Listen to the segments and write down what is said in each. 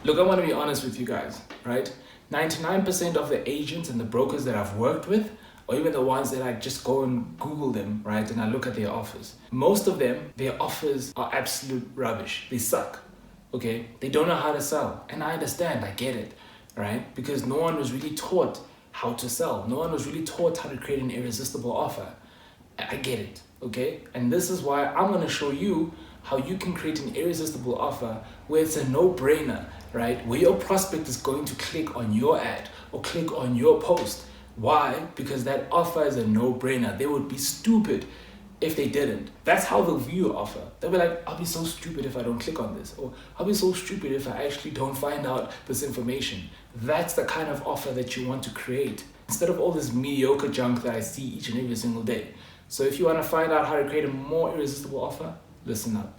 Look, I want to be honest with you guys, right? 99% of the agents and the brokers that I've worked with, or even the ones that I just go and Google them, right? And I look at their offers. Most of them, their offers are absolute rubbish. They suck, okay? They don't know how to sell. And I understand, I get it, right? Because no one was really taught how to sell. No one was really taught how to create an irresistible offer. I get it, okay? And this is why I'm gonna show you how you can create an irresistible offer where it's a no-brainer, right? Where your prospect is going to click on your ad or click on your post. Why? Because that offer is a no-brainer. They would be stupid if they didn't. That's how they'll view your offer. They'll be like, I'll be so stupid if I don't click on this, or I'll be so stupid if I actually don't find out this information. That's the kind of offer that you want to create, instead of all this mediocre junk that I see each and every single day. So if you want to find out how to create a more irresistible offer, listen up.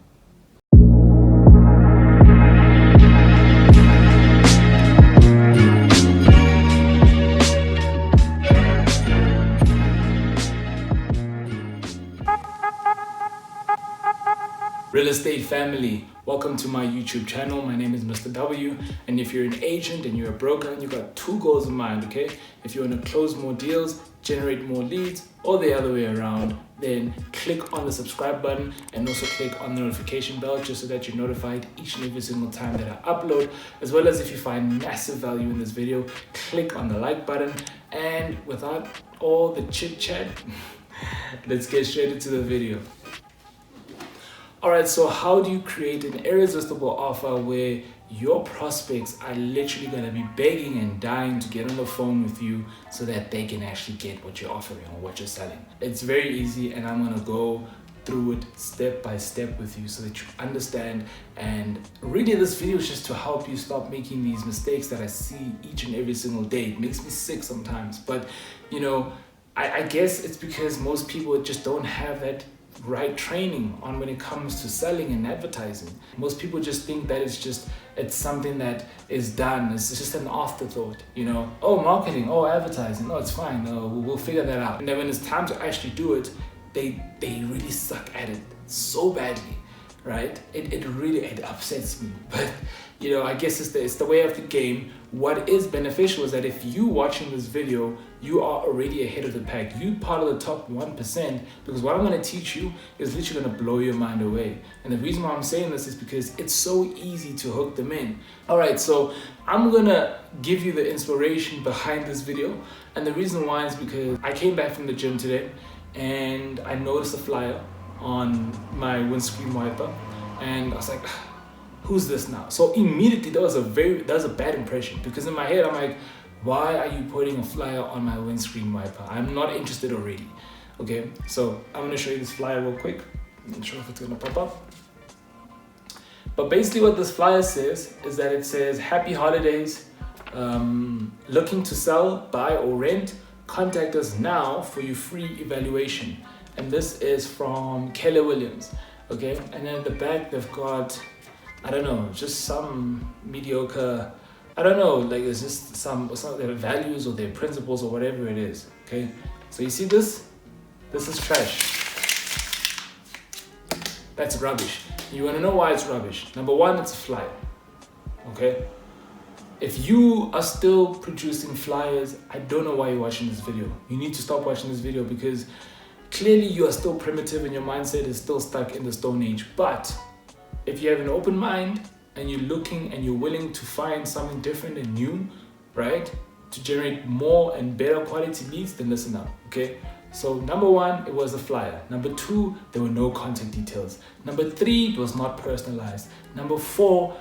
Real estate family, welcome to my YouTube channel. My name is Mr. W, and if you're an agent and you're a broker and you've got two goals in mind, okay? If you want to close more deals, generate more leads, or the other way around, then click on the subscribe button and also click on the notification bell just so that you're notified each and every single time that I upload. As well as if you find massive value in this video, click on the like button. And without all the chit chat, let's get straight into the video. Alright, so how do you create an irresistible offer where your prospects are literally going to be begging and dying to get on the phone with you so that they can actually get what you're offering or what you're selling? It's very easy, and I'm going to go through it step by step with you so that you understand. And really this video is just to help you stop making these mistakes that I see each and every single day. It makes me sick sometimes, but you know, I guess it's because most people just don't have that right training on when it comes to selling and advertising. Most people just think that it's something that is done. It's just an afterthought, you know. Oh, marketing, oh, advertising, oh, it's fine, we'll figure that out. And then when it's time to actually do it, they really suck at it so badly, right? It upsets me. But you know, I guess it's the way of the game. What is beneficial is that if you watching this video, you are already ahead of the pack. You part of the top 1%, because what I'm going to teach you is literally going to blow your mind away. And the reason why I'm saying this is because it's so easy to hook them in. All right, so I'm going to give you the inspiration behind this video. And the reason why is because I came back from the gym today and I noticed a flyer on my windscreen wiper, and I was like, who's this now? So immediately that was a bad impression, because in my head I'm like, why are you putting a flyer on my windscreen wiper? I'm not interested already. Okay, so I'm gonna show you this flyer real quick. I'm not sure if it's gonna pop up. But basically what this flyer says is that it says, happy holidays, looking to sell, buy or rent, contact us now for your free evaluation. And this is from Keller Williams, okay? And then at the back they've got, I don't know, just some mediocre, I don't know, like it's just some of their values or their principles or whatever it is, okay? So you see this? This is trash. That's rubbish. You wanna know why it's rubbish? Number one, it's a flyer, okay? If you are still producing flyers, I don't know why you're watching this video. You need to stop watching this video, because clearly you are still primitive and your mindset is still stuck in the Stone Age. But if you have an open mind and you're looking and you're willing to find something different and new, right, to generate more and better quality leads, then listen up, okay? So number one, it was a flyer. Number two, there were no contact details. Number three, it was not personalized. Number four,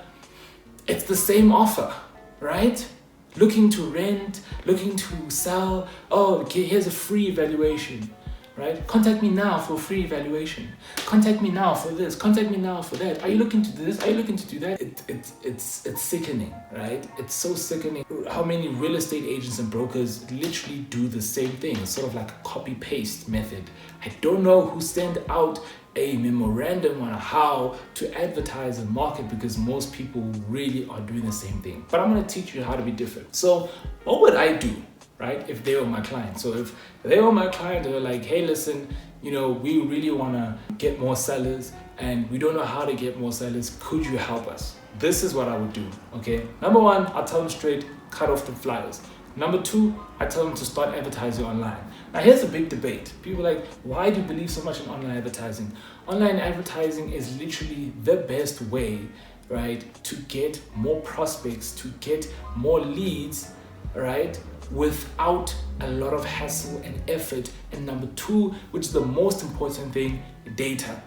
it's the same offer, right? Looking to rent, looking to sell, oh, okay, here's a free evaluation. Right? Contact me now for a free evaluation. Contact me now for this. Contact me now for that. Are you looking to do this? Are you looking to do that? It's sickening, right? It's so sickening how many real estate agents and brokers literally do the same thing. It's sort of like a copy-paste method. I don't know who sent out a memorandum on how to advertise and market, because most people really are doing the same thing. But I'm going to teach you how to be different. So what would I do? Right? If they were my client. So if they were my client, they were like, hey, listen, you know, we really want to get more sellers and we don't know how to get more sellers. Could you help us? this is what I would do, okay? Number one, I'll tell them straight, cut off the flyers. Number two, I tell them to start advertising online. Now here's a big debate. People are like, why do you believe so much in online advertising? Online advertising is literally the best way, right, to get more prospects, to get more leads, right, without a lot of hassle and effort. And number two, which is the most important thing, data.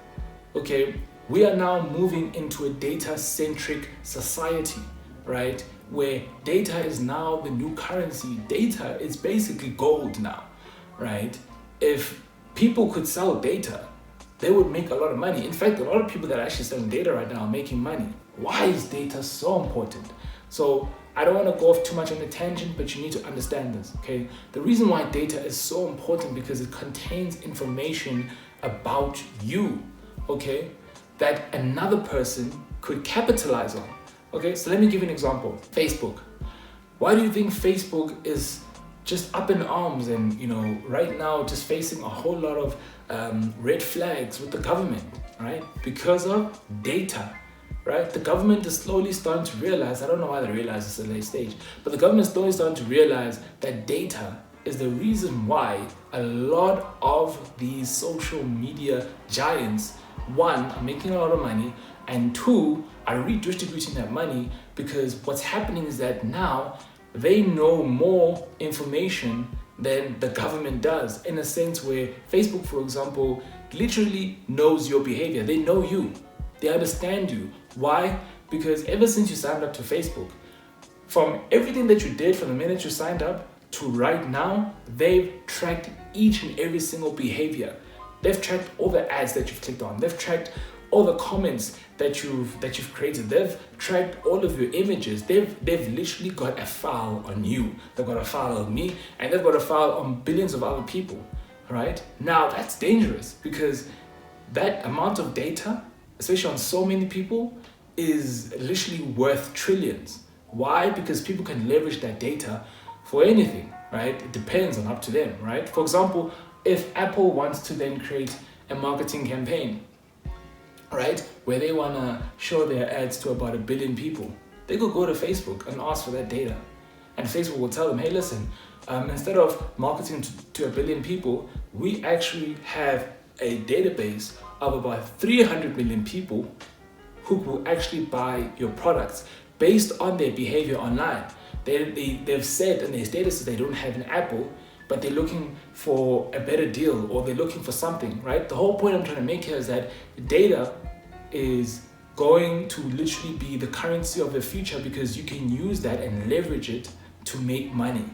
Okay, we are now moving into a data-centric society, right, where data is now the new currency. Data is basically gold now, right? If people could sell data, they would make a lot of money. In fact, a lot of people that are actually selling data right now are making money. Why is data so important? So I don't want to go off too much on a tangent, but you need to understand this, okay? The reason why data is so important because it contains information about you, okay, that another person could capitalize on. Okay, so let me give you an example. Facebook. Why do you think Facebook is just up in arms and, right now just facing a whole lot of red flags with the government, right? Because of data, right? The government is slowly starting to realize, I don't know why they realize this at a late stage, but the government is slowly starting to realize that data is the reason why a lot of these social media giants, one, are making a lot of money, and two, are redistributing that money, because what's happening is that now they know more information than the government does, in a sense where Facebook, for example, literally knows your behavior. They know you. They understand you. Why? Because ever since you signed up to Facebook, from everything that you did from the minute you signed up to right now, they've tracked each and every single behavior. They've tracked all the ads that you've clicked on. They've tracked all the comments that you've created. They've tracked all of your images. They've literally got a file on you. They've got a file on me, and they've got a file on billions of other people, right? Now that's dangerous, because that amount of data, especially on so many people, is literally worth trillions. Why? Because people can leverage that data for anything, right? It depends on up to them, right? For example, if Apple wants to then create a marketing campaign, right, where they want to show their ads to about 1 billion people, they could go to Facebook and ask for that data. And Facebook will tell them, hey, listen, instead of marketing to 1 billion people, we actually have a database of about 300 million people who will actually buy your products based on their behavior online. They've said in their statuses they don't have an Apple, but they're looking for a better deal, or they're looking for something, right? The whole point I'm trying to make here is that data is going to literally be the currency of the future, because you can use that and leverage it to make money.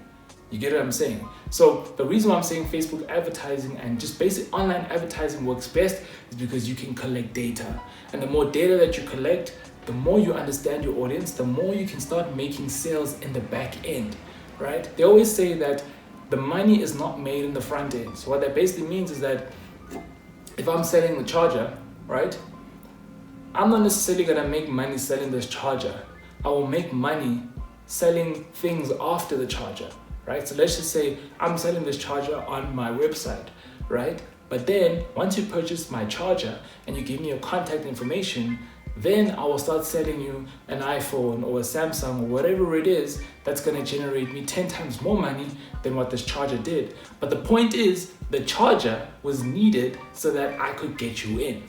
You get what I'm saying? So the reason why I'm saying Facebook advertising and just basic online advertising works best is because you can collect data. And the more data that you collect, the more you understand your audience, the more you can start making sales in the back end, right? They always say that the money is not made in the front end. So what that basically means is that if I'm selling the charger, right, I'm not necessarily gonna make money selling this charger. I will make money selling things after the charger, right? So let's just say I'm selling this charger on my website, right? But then once you purchase my charger and you give me your contact information, then I will start selling you an iPhone or a Samsung or whatever it is that's going to generate me 10 times more money than what this charger did. But the point is, the charger was needed so that I could get you in.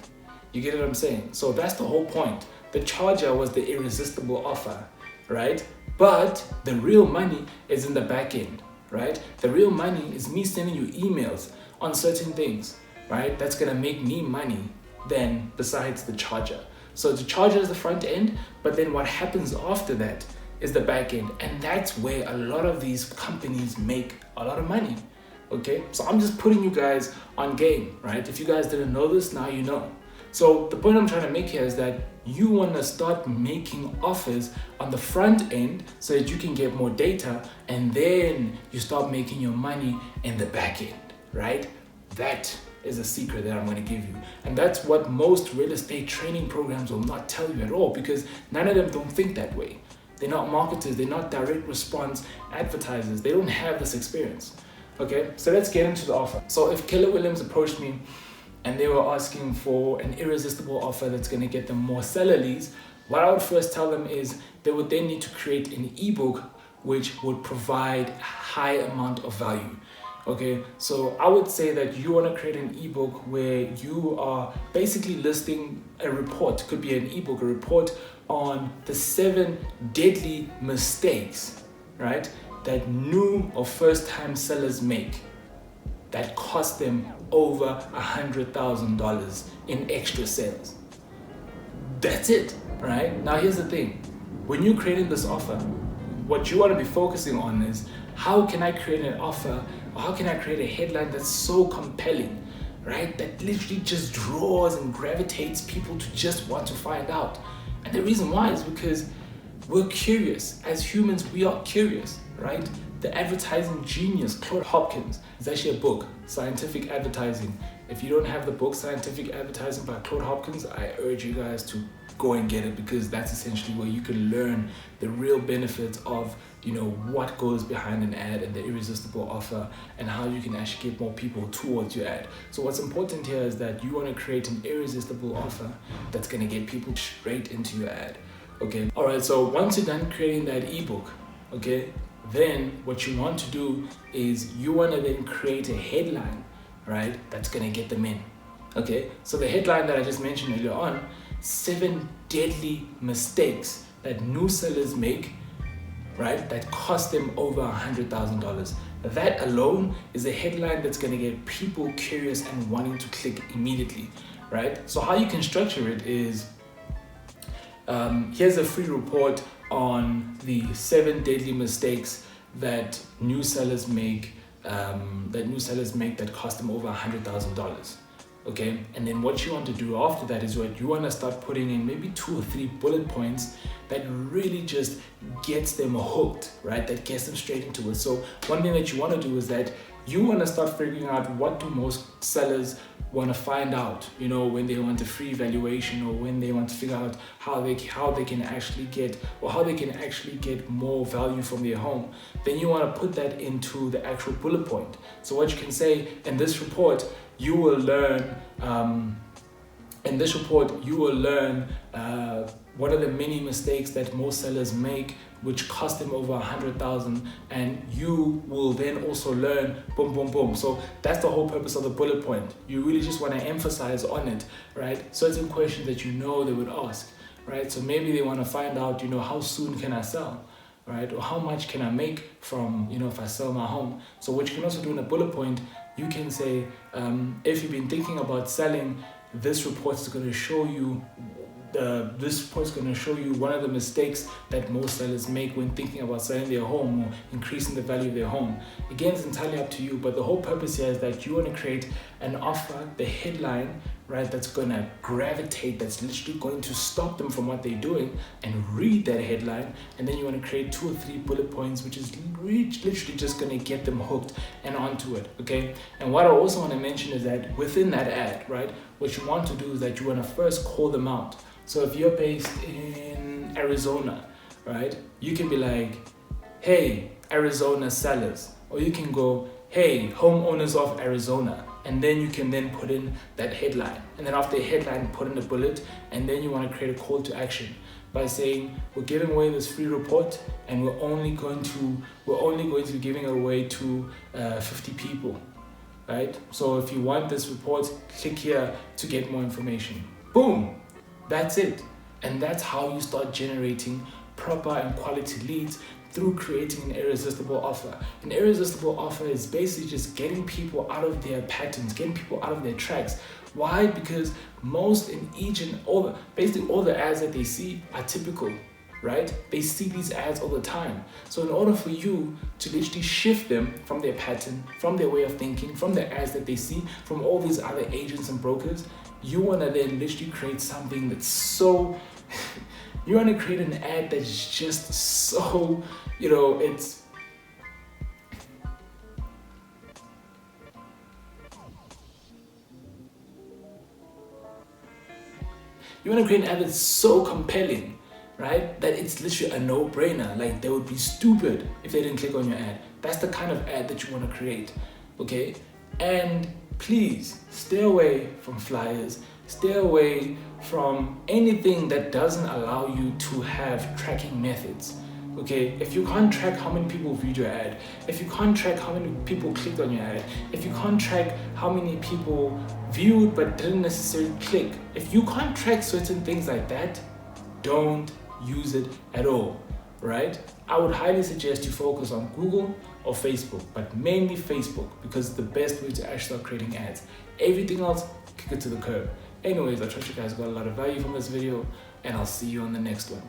You get what I'm saying? So that's the whole point. The charger was the irresistible offer, right? But the real money is in the back end, right? The real money is me sending you emails on certain things, right? That's going to make me money then besides the charger. So the charger is the front end, but then what happens after that is the back end. And that's where a lot of these companies make a lot of money, okay? So I'm just putting you guys on game, right? If you guys didn't know this, now you know. So the point I'm trying to make here is that you want to start making offers on the front end so that you can get more data, and then you start making your money in the back end, right? That is a secret that I'm going to give you. And that's what most real estate training programs will not tell you at all, because none of them don't think that way. They're not marketers, they're not direct response advertisers. They don't have this experience. Okay, so let's get into the offer. So if Keller Williams approached me and they were asking for an irresistible offer that's going to get them more seller leads, What I would first tell them is they would then need to create an ebook which would provide a high amount of value. Okay, so I would say that you want to create an ebook where you are basically listing a report, could be an ebook, a report on the 7 deadly mistakes, right, that new or first time sellers make that cost them over $100,000 in extra sales. That's it, right? Now here's the thing. When you're creating this offer, what you want to be focusing on is how can I create an offer, or how can I create a headline that's so compelling, right? That literally just draws and gravitates people to just want to find out. And the reason why is because we're curious. As humans, we are curious, right? The advertising genius, Claude Hopkins, is actually a book, Scientific Advertising. If you don't have the book, Scientific Advertising by Claude Hopkins, I urge you guys to go and get it, because that's essentially where you can learn the real benefits of, what goes behind an ad and the irresistible offer, and how you can actually get more people towards your ad. So what's important here is that you want to create an irresistible offer that's going to get people straight into your ad. Okay. All right. So once you're done creating that ebook, okay, then what you want to do is you want to then create a headline, right, that's going to get them in. Okay. So the headline that I just mentioned earlier on, 7 deadly mistakes that new sellers make, right, that cost them over $100,000. That alone is a headline that's going to get people curious and wanting to click immediately, right? So how you can structure it is, here's a free report on the 7 deadly mistakes that new sellers make, that cost them over $100,000. Okay, and then what you want to do after that is what you want to start putting in maybe 2 or 3 bullet points that really just gets them hooked, right? That gets them straight into it. So one thing that you want to do is that you want to start figuring out what do most sellers want to find out, when they want a free evaluation, or when they want to figure out how they can actually get more value from their home. Then you want to put that into the actual bullet point. So what you can say in this report, you will learn what are the many mistakes that most sellers make which cost them over $100,000, and you will then also learn boom, boom, boom. So that's the whole purpose of the bullet point. You really just want to emphasize on it, right? Certain questions that they would ask, right? So maybe they want to find out, how soon can I sell, right? Or how much can I make from, if I sell my home. So what you can also do in a bullet point, you can say, if you've been thinking about selling, this report is going to show you one of the mistakes that most sellers make when thinking about selling their home or increasing the value of their home. Again, it's entirely up to you, but the whole purpose here is that you want to create an offer, the headline, right, that's going to gravitate, that's literally going to stop them from what they're doing and read that headline. And then you want to create 2 or 3 bullet points, which is literally just going to get them hooked and onto it. Okay. And what I also want to mention is that within that ad, right, what you want to do is that you want to first call them out. So if you're based in Arizona, right, you can be like, hey, Arizona sellers, or you can go, hey, homeowners of Arizona. And then you can then put in that headline. And then after the headline, put in a bullet. And then you want to create a call to action by saying, we're giving away this free report, and we're only going to be giving it away to 50 people, right? So if you want this report, click here to get more information. Boom, that's it. And that's how you start generating proper and quality leads, through creating an irresistible offer. An irresistible offer is basically just getting people out of their patterns, getting people out of their tracks. Why? Because all the ads that they see are typical, right? They see these ads all the time. So in order for you to literally shift them from their pattern, from their way of thinking, from the ads that they see, from all these other agents and brokers, you want to then literally create something that's so... You want to create an ad that's just so, it's... You want to create an ad that's so compelling, right? That it's literally a no-brainer. Like, they would be stupid if they didn't click on your ad. That's the kind of ad that you want to create, okay? And please, stay away from flyers. Stay away from anything that doesn't allow you to have tracking methods. Okay, if you can't track how many people viewed your ad, if you can't track how many people clicked on your ad, if you can't track how many people viewed but didn't necessarily click, if you can't track certain things like that, don't use it at all, right? I would highly suggest you focus on Google or Facebook, but mainly Facebook, because it's the best way to actually start creating ads. Everything else, kick it to the curb. Anyways, I trust you guys got a lot of value from this video, and I'll see you on the next one.